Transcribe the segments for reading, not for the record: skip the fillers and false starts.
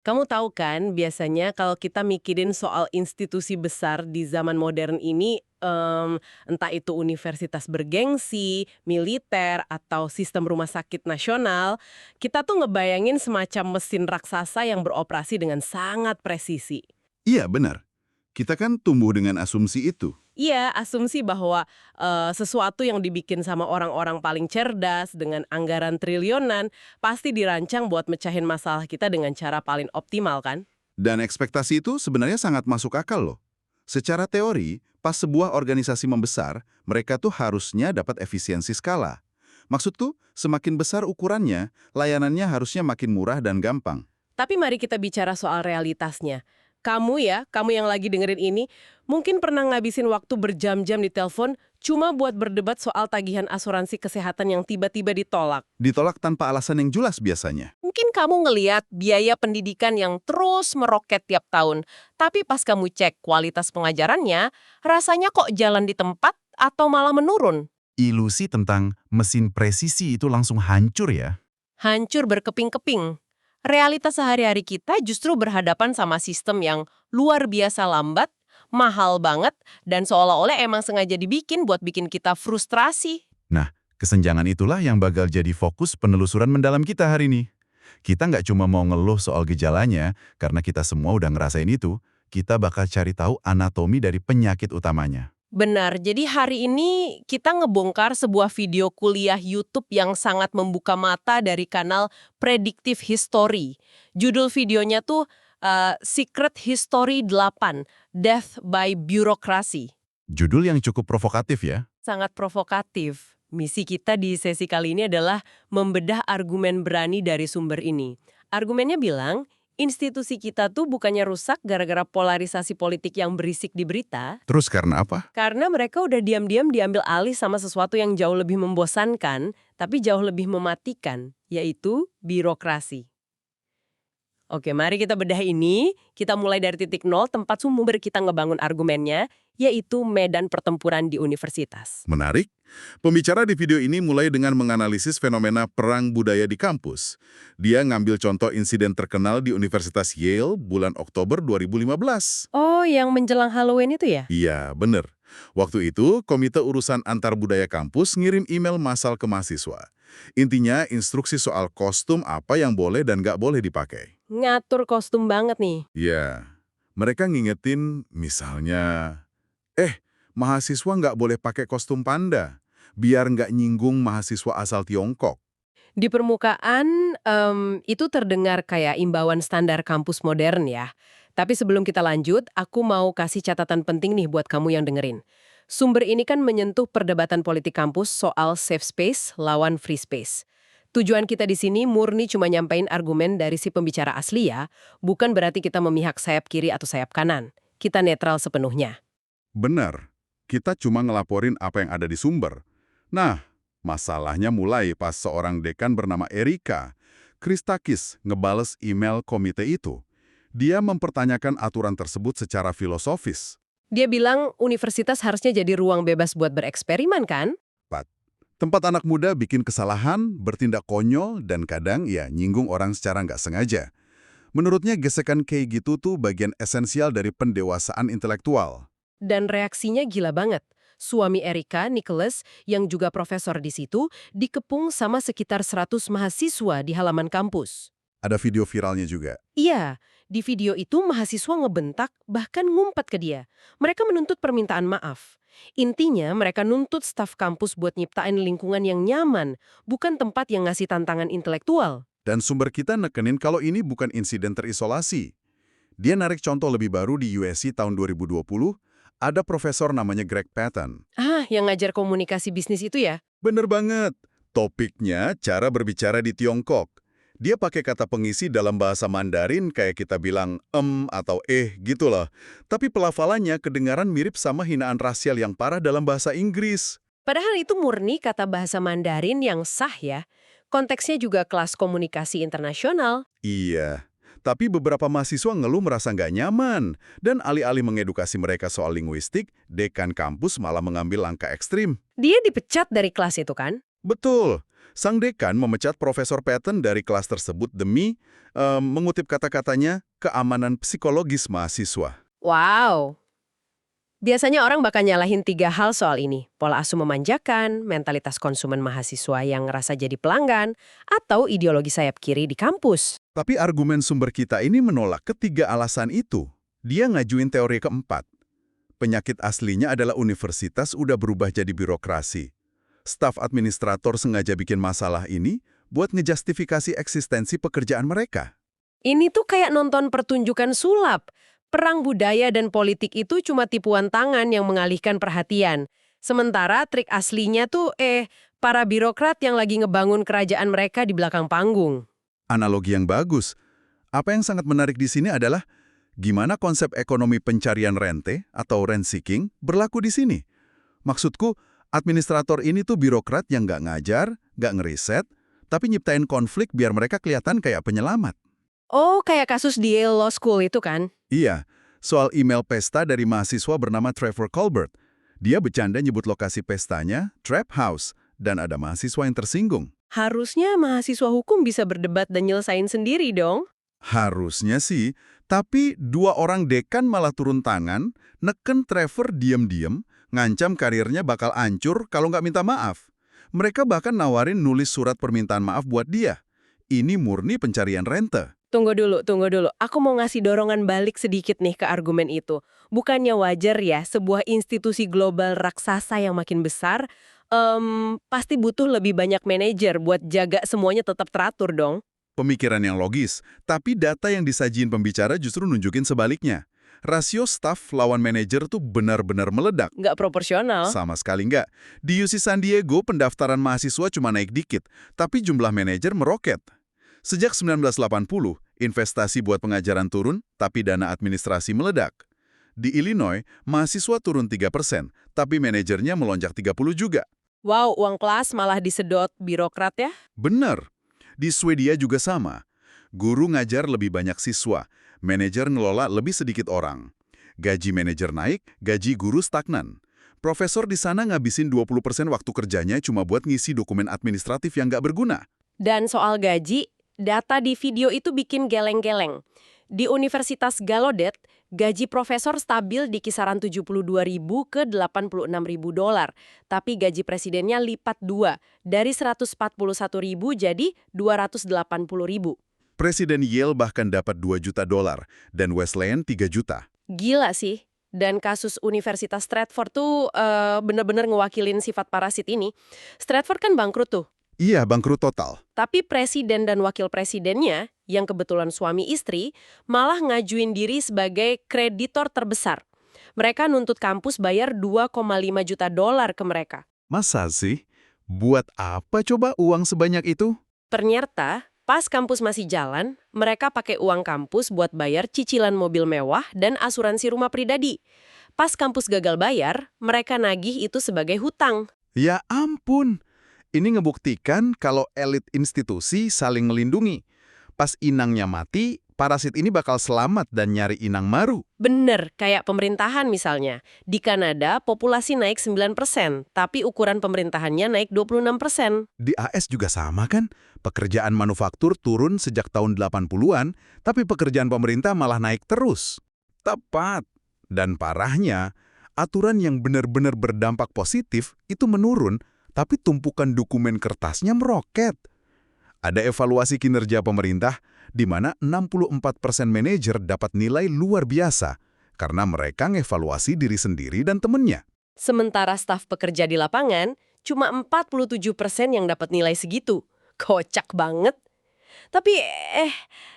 Kamu tahu kan, biasanya kalau kita mikirin soal institusi besar di zaman modern ini, entah itu universitas bergengsi, militer, atau sistem rumah sakit nasional, kita tuh ngebayangin semacam mesin raksasa yang beroperasi dengan sangat presisi. Iya, benar. Kita kan tumbuh dengan asumsi itu. Iya, asumsi bahwa sesuatu yang dibikin sama orang-orang paling cerdas dengan anggaran triliunan pasti dirancang buat mecahin masalah kita dengan cara paling optimal kan? Dan ekspektasi itu sebenarnya sangat masuk akal loh. Secara teori, pas sebuah organisasi membesar, mereka tuh harusnya dapat efisiensi skala. Maksudku, semakin besar ukurannya, layanannya harusnya makin murah dan gampang. Tapi mari kita bicara soal realitasnya. Kamu yang lagi dengerin ini, mungkin pernah ngabisin waktu berjam-jam di telepon cuma buat berdebat soal tagihan asuransi kesehatan yang tiba-tiba ditolak. Ditolak tanpa alasan yang jelas biasanya. Mungkin kamu ngeliat biaya pendidikan yang terus meroket tiap tahun, tapi pas kamu cek kualitas pengajarannya, rasanya kok jalan di tempat atau malah menurun. Ilusi tentang mesin presisi itu langsung hancur ya. Hancur berkeping-keping. Realitas sehari-hari kita justru berhadapan sama sistem yang luar biasa lambat, mahal banget, dan seolah-olah emang sengaja dibikin buat bikin kita frustrasi. Nah, kesenjangan itulah yang bakal jadi fokus penelusuran mendalam kita hari ini. Kita nggak cuma mau ngeluh soal gejalanya, karena kita semua udah ngerasain itu, kita bakal cari tahu anatomi dari penyakit utamanya. Benar, jadi hari ini kita ngebongkar sebuah video kuliah YouTube yang sangat membuka mata dari kanal Predictive History. Judul videonya tuh Secret History 8, Death by Bureaucracy. Judul yang cukup provokatif ya. Sangat provokatif. Misi kita di sesi kali ini adalah membedah argumen berani dari sumber ini. Argumennya bilang, institusi kita tuh bukannya rusak gara-gara polarisasi politik yang berisik di berita, Terus karena apa? karena mereka udah diam-diam diambil alih sama sesuatu yang jauh lebih membosankan, tapi jauh lebih mematikan, yaitu birokrasi. Oke, mari kita bedah ini. Kita mulai dari titik nol, tempat sumber kita ngebangun argumennya, yaitu medan pertempuran di universitas. Menarik. Pembicara di video ini mulai dengan menganalisis fenomena perang budaya di kampus. Dia ngambil contoh insiden terkenal di Universitas Yale bulan Oktober 2015. Oh, yang menjelang Halloween itu ya? Iya, bener. Waktu itu, Komite Urusan Antar Budaya Kampus ngirim email massal ke mahasiswa. Intinya, instruksi soal kostum apa yang boleh dan nggak boleh dipakai. Ngatur kostum banget nih. Ya, mereka ngingetin misalnya, mahasiswa nggak boleh pakai kostum panda, biar nggak nyinggung mahasiswa asal Tiongkok. Di permukaan, itu terdengar kayak imbauan standar kampus modern ya. Tapi sebelum kita lanjut, aku mau kasih catatan penting nih buat kamu yang dengerin. Sumber ini kan menyentuh perdebatan politik kampus soal safe space lawan free space. Tujuan kita di sini murni cuma nyampein argumen dari si pembicara asli ya, bukan berarti kita memihak sayap kiri atau sayap kanan. Kita netral sepenuhnya. Benar, kita cuma ngelaporin apa yang ada di sumber. Nah, masalahnya mulai pas seorang dekan bernama Erika Christakis ngebales email komite itu. Dia mempertanyakan aturan tersebut secara filosofis. Dia bilang universitas harusnya jadi ruang bebas buat bereksperimen kan? Tempat anak muda bikin kesalahan, bertindak konyol, dan kadang ya nyinggung orang secara nggak sengaja. Menurutnya gesekan kayak gitu tuh bagian esensial dari pendewasaan intelektual. Dan reaksinya gila banget. Suami Erika, Nicholas, yang juga profesor di situ, dikepung sama sekitar 100 mahasiswa di halaman kampus. Ada video viralnya juga. Iya, di video itu mahasiswa ngebentak, bahkan ngumpet ke dia. Mereka menuntut permintaan maaf. Intinya, mereka nuntut staf kampus buat nyiptain lingkungan yang nyaman, bukan tempat yang ngasih tantangan intelektual. Dan sumber kita nekenin kalau ini bukan insiden terisolasi. Dia narik contoh lebih baru di USC tahun 2020, ada profesor namanya Greg Patton. Ah, yang ngajar komunikasi bisnis itu ya? Bener banget. Topiknya cara berbicara di Tiongkok. Dia pakai kata pengisi dalam bahasa Mandarin kayak kita bilang atau gitu loh. Tapi pelafalannya kedengaran mirip sama hinaan rasial yang parah dalam bahasa Inggris. Padahal itu murni kata bahasa Mandarin yang sah ya. Konteksnya juga kelas komunikasi internasional. Iya, tapi beberapa mahasiswa ngeluh merasa nggak nyaman. Dan alih-alih mengedukasi mereka soal linguistik, dekan kampus malah mengambil langkah ekstrim. Dia dipecat dari kelas itu kan? Betul. Sang dekan memecat Profesor Patton dari kelas tersebut demi, mengutip kata-katanya, keamanan psikologis mahasiswa. Wow. Biasanya orang bakal nyalahin 3 hal soal ini. Pola asuh memanjakan, mentalitas konsumen mahasiswa yang ngerasa jadi pelanggan, atau ideologi sayap kiri di kampus. Tapi argumen sumber kita ini menolak ketiga alasan itu. Dia ngajuin teori keempat. Penyakit aslinya adalah universitas udah berubah jadi birokrasi. Staf administrator sengaja bikin masalah ini buat ngejustifikasi eksistensi pekerjaan mereka. Ini tuh kayak nonton pertunjukan sulap. Perang budaya dan politik itu cuma tipuan tangan yang mengalihkan perhatian. Sementara trik aslinya tuh, para birokrat yang lagi ngebangun kerajaan mereka di belakang panggung. Analogi yang bagus. Apa yang sangat menarik di sini adalah gimana konsep ekonomi pencarian rente atau rent seeking berlaku di sini. Maksudku, administrator ini tuh birokrat yang nggak ngajar, nggak ngeriset, tapi nyiptain konflik biar mereka kelihatan kayak penyelamat. Oh, kayak kasus di Yale Law School itu kan? Iya, soal email pesta dari mahasiswa bernama Trevor Colbert. Dia bercanda nyebut lokasi pestanya, Trap House, dan ada mahasiswa yang tersinggung. Harusnya mahasiswa hukum bisa berdebat dan nyelesain sendiri dong. Harusnya sih, tapi 2 orang dekan malah turun tangan, neken Trevor diam-diam, ngancam karirnya bakal hancur kalau nggak minta maaf. Mereka bahkan nawarin nulis surat permintaan maaf buat dia. Ini murni pencarian rente. Tunggu dulu. Aku mau ngasih dorongan balik sedikit nih ke argumen itu. Bukannya wajar ya, sebuah institusi global raksasa yang makin besar, pasti butuh lebih banyak manajer buat jaga semuanya tetap teratur dong. Pemikiran yang logis, tapi data yang disajiin pembicara justru nunjukin sebaliknya. Rasio staf lawan manajer tuh benar-benar meledak. Nggak proporsional. Sama sekali nggak. Di UC San Diego, pendaftaran mahasiswa cuma naik dikit, tapi jumlah manajer meroket. Sejak 1980, investasi buat pengajaran turun, tapi dana administrasi meledak. Di Illinois, mahasiswa turun 3%, tapi manajernya melonjak 30 juga. Wow, uang kelas malah disedot birokrat ya? Bener. Di Swedia juga sama. Guru ngajar lebih banyak siswa, manajer ngelola lebih sedikit orang. Gaji manajer naik, gaji guru stagnan. Profesor di sana ngabisin 20% waktu kerjanya cuma buat ngisi dokumen administratif yang nggak berguna. Dan soal gaji, data di video itu bikin geleng-geleng. Di Universitas Gallaudet, gaji profesor stabil di kisaran 72.000 ke 86.000 dolar, tapi gaji presidennya lipat 2, dari 141.000 jadi 280.000. Presiden Yale bahkan dapat 2 juta dolar, dan Wesleyan 3 juta. Gila sih. Dan kasus Universitas Stratford tuh bener-bener ngewakilin sifat parasit ini. Stratford kan bangkrut tuh. Iya, bangkrut total. Tapi presiden dan wakil presidennya, yang kebetulan suami istri, malah ngajuin diri sebagai kreditor terbesar. Mereka nuntut kampus bayar 2,5 juta dolar ke mereka. Masa sih? Buat apa coba uang sebanyak itu? Ternyata, pas kampus masih jalan, mereka pakai uang kampus buat bayar cicilan mobil mewah dan asuransi rumah pribadi. Pas kampus gagal bayar, mereka nagih itu sebagai hutang. Ya ampun! Ini ngebuktikan kalau elit institusi saling melindungi. Pas inangnya mati, parasit ini bakal selamat dan nyari inang baru. Bener, kayak pemerintahan misalnya. Di Kanada, populasi naik 9%, tapi ukuran pemerintahannya naik 26%. Di AS juga sama kan? Pekerjaan manufaktur turun sejak tahun 80-an, tapi pekerjaan pemerintah malah naik terus. Tepat. Dan parahnya, aturan yang benar-benar berdampak positif itu menurun, tapi tumpukan dokumen kertasnya meroket. Ada evaluasi kinerja pemerintah, di mana 64% manajer dapat nilai luar biasa, karena mereka ngevaluasi diri sendiri dan temennya. Sementara staf pekerja di lapangan, cuma 47% yang dapat nilai segitu. Kocak banget. Tapi,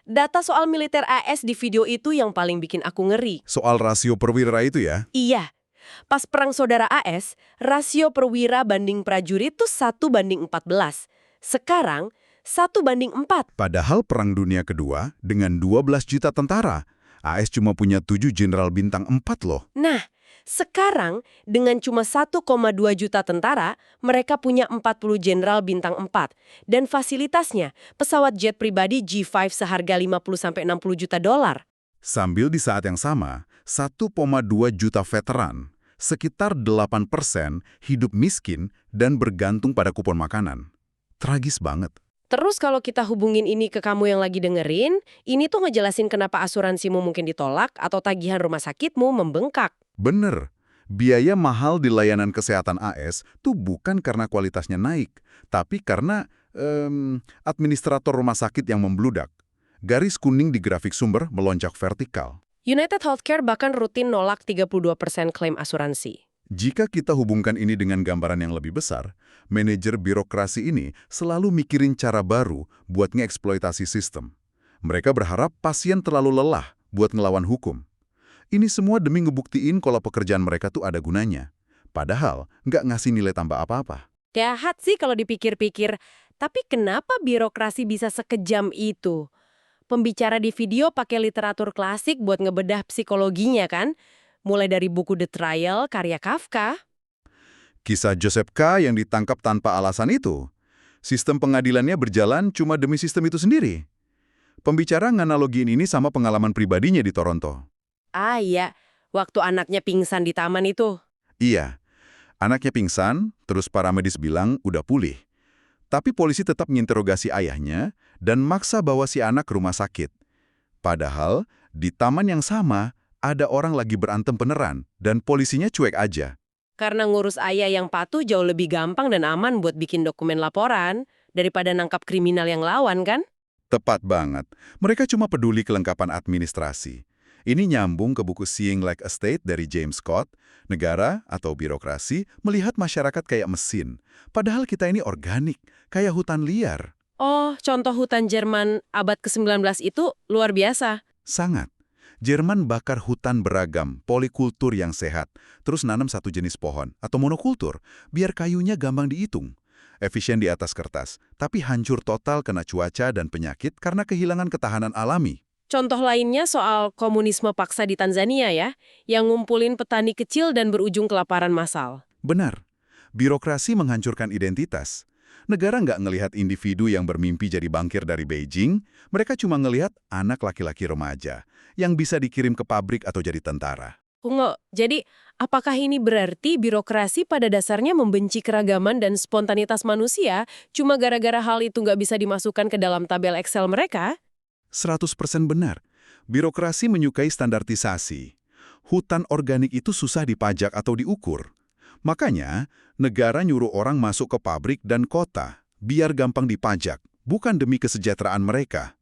data soal militer AS di video itu yang paling bikin aku ngeri. Soal rasio perwira itu ya? Iya. Pas Perang Saudara AS, rasio perwira banding prajurit tuh 1:14. Sekarang, 1:4. Padahal Perang Dunia Kedua, dengan 12 juta tentara, AS cuma punya 7 jenderal bintang 4 loh. Nah, sekarang dengan cuma 1,2 juta tentara, mereka punya 40 jenderal bintang 4. Dan fasilitasnya, pesawat jet pribadi G5 seharga 50-60 juta dolar. Sambil di saat yang sama, 1,2 juta veteran, sekitar 8% hidup miskin dan bergantung pada kupon makanan. Tragis banget. Terus kalau kita hubungin ini ke kamu yang lagi dengerin, ini tuh ngejelasin kenapa asuransimu mungkin ditolak atau tagihan rumah sakitmu membengkak. Bener, biaya mahal di layanan kesehatan AS tuh bukan karena kualitasnya naik, tapi karena administrator rumah sakit yang membludak. Garis kuning di grafik sumber melonjak vertikal. United Healthcare bahkan rutin nolak 32% klaim asuransi. Jika kita hubungkan ini dengan gambaran yang lebih besar, manajer birokrasi ini selalu mikirin cara baru buat ngeeksploitasi sistem. Mereka berharap pasien terlalu lelah buat ngelawan hukum. Ini semua demi ngebuktiin kalau pekerjaan mereka tuh ada gunanya. Padahal nggak ngasih nilai tambah apa-apa. Jahat sih kalau dipikir-pikir, tapi kenapa birokrasi bisa sekejam itu? Pembicara di video pakai literatur klasik buat ngebedah psikologinya kan? Mulai dari buku The Trial, karya Kafka. Kisah Joseph K. yang ditangkap tanpa alasan itu, sistem pengadilannya berjalan cuma demi sistem itu sendiri. Pembicara nganalogiin ini sama pengalaman pribadinya di Toronto. Ah iya, waktu anaknya pingsan di taman itu. Iya, anaknya pingsan, terus para medis bilang udah pulih. Tapi polisi tetap menginterogasi ayahnya dan maksa bawa si anak ke rumah sakit. Padahal, di taman yang sama, ada orang lagi berantem beneran dan polisinya cuek aja. Karena ngurus ayah yang patuh jauh lebih gampang dan aman buat bikin dokumen laporan daripada nangkap kriminal yang lawan kan? Tepat banget. Mereka cuma peduli kelengkapan administrasi. Ini nyambung ke buku Seeing Like a State dari James Scott. Negara atau birokrasi melihat masyarakat kayak mesin. Padahal kita ini organik, kayak hutan liar. Oh, contoh hutan Jerman abad ke-19 itu luar biasa. Sangat. Jerman bakar hutan beragam, polikultur yang sehat, terus nanam satu jenis pohon, atau monokultur, biar kayunya gampang dihitung. Efisien di atas kertas, tapi hancur total kena cuaca dan penyakit karena kehilangan ketahanan alami. Contoh lainnya soal komunisme paksa di Tanzania ya, yang ngumpulin petani kecil dan berujung kelaparan massal. Benar, birokrasi menghancurkan identitas. Negara nggak ngelihat individu yang bermimpi jadi bankir dari Beijing, mereka cuma ngelihat anak laki-laki remaja yang bisa dikirim ke pabrik atau jadi tentara. Tunggu, jadi apakah ini berarti birokrasi pada dasarnya membenci keragaman dan spontanitas manusia cuma gara-gara hal itu nggak bisa dimasukkan ke dalam tabel Excel mereka? 100% benar. Birokrasi menyukai standarisasi. Hutan organik itu susah dipajak atau diukur. Makanya, negara nyuruh orang masuk ke pabrik dan kota, biar gampang dipajak, bukan demi kesejahteraan mereka.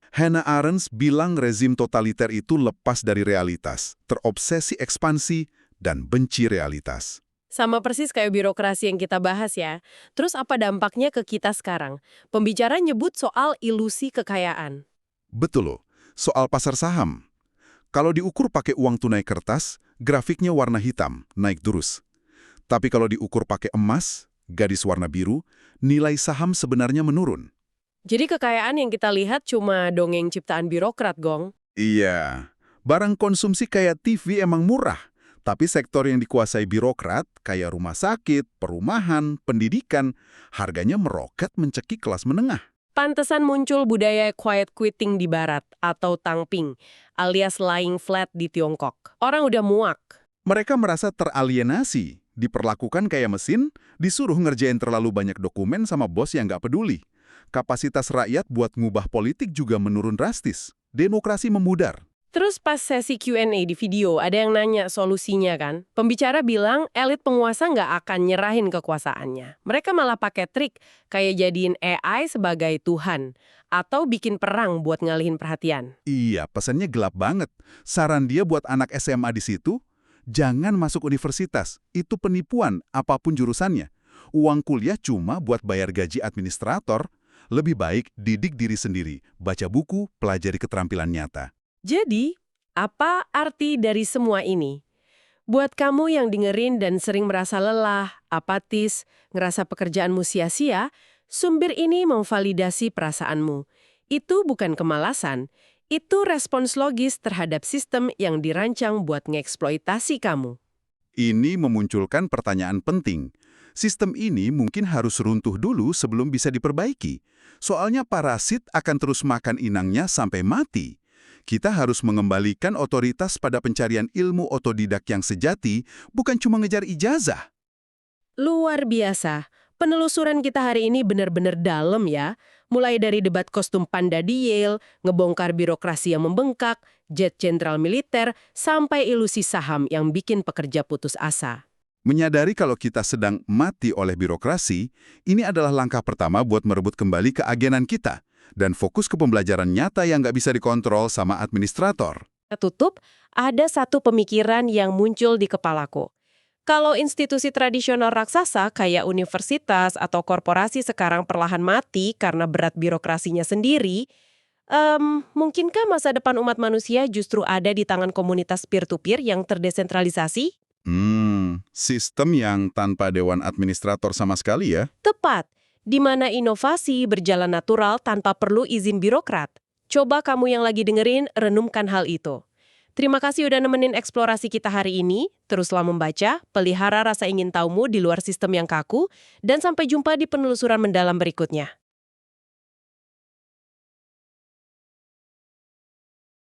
Hannah Arendt bilang rezim totaliter itu lepas dari realitas, terobsesi ekspansi, dan benci realitas. Sama persis kayak birokrasi yang kita bahas ya. Terus apa dampaknya ke kita sekarang? Pembicara nyebut soal ilusi kekayaan. Betul loh, soal pasar saham. Kalau diukur pakai uang tunai kertas, grafiknya warna hitam, naik terus. Tapi kalau diukur pakai emas, garis warna biru, nilai saham sebenarnya menurun. Jadi kekayaan yang kita lihat cuma dongeng ciptaan birokrat, Gong. Iya, barang konsumsi kayak TV emang murah. Tapi sektor yang dikuasai birokrat, kayak rumah sakit, perumahan, pendidikan, harganya meroket mencekik kelas menengah. Pantesan muncul budaya quiet quitting di barat atau tangping, alias lying flat di Tiongkok. Orang udah muak. Mereka merasa teralienasi, diperlakukan kayak mesin, disuruh ngerjain terlalu banyak dokumen sama bos yang nggak peduli. Kapasitas rakyat buat ngubah politik juga menurun drastis. Demokrasi memudar. Terus pas sesi Q&A di video, ada yang nanya solusinya kan? Pembicara bilang elit penguasa nggak akan nyerahin kekuasaannya. Mereka malah pakai trik, kayak jadiin AI sebagai Tuhan. Atau bikin perang buat ngalihin perhatian. Iya, pesannya gelap banget. Saran dia buat anak SMA di situ, jangan masuk universitas. Itu penipuan, apapun jurusannya. Uang kuliah cuma buat bayar gaji administrator. Lebih baik didik diri sendiri, baca buku, pelajari keterampilan nyata. Jadi, apa arti dari semua ini? Buat kamu yang dengerin dan sering merasa lelah, apatis, ngerasa pekerjaanmu sia-sia, sumber ini memvalidasi perasaanmu. Itu bukan kemalasan, itu respons logis terhadap sistem yang dirancang buat ngeksploitasi kamu. Ini memunculkan pertanyaan penting. Sistem ini mungkin harus runtuh dulu sebelum bisa diperbaiki. Soalnya parasit akan terus makan inangnya sampai mati. Kita harus mengembalikan otoritas pada pencarian ilmu otodidak yang sejati, bukan cuma ngejar ijazah. Luar biasa. Penelusuran kita hari ini benar-benar dalam ya. Mulai dari debat kostum panda di Yale, ngebongkar birokrasi yang membengkak, jet jenderal militer, sampai ilusi saham yang bikin pekerja putus asa. Menyadari kalau kita sedang mati oleh birokrasi, ini adalah langkah pertama buat merebut kembali keagenan kita dan fokus ke pembelajaran nyata yang nggak bisa dikontrol sama administrator. Kita tutup, ada satu pemikiran yang muncul di kepalaku. Kalau institusi tradisional raksasa kayak universitas atau korporasi sekarang perlahan mati karena berat birokrasinya sendiri, mungkinkah masa depan umat manusia justru ada di tangan komunitas peer-to-peer yang terdesentralisasi? Sistem yang tanpa dewan administrator sama sekali ya. Tepat, di mana inovasi berjalan natural tanpa perlu izin birokrat. Coba kamu yang lagi dengerin, renumkan hal itu. Terima kasih udah nemenin eksplorasi kita hari ini. Teruslah membaca, pelihara rasa ingin tahumu di luar sistem yang kaku, dan sampai jumpa di penelusuran mendalam berikutnya.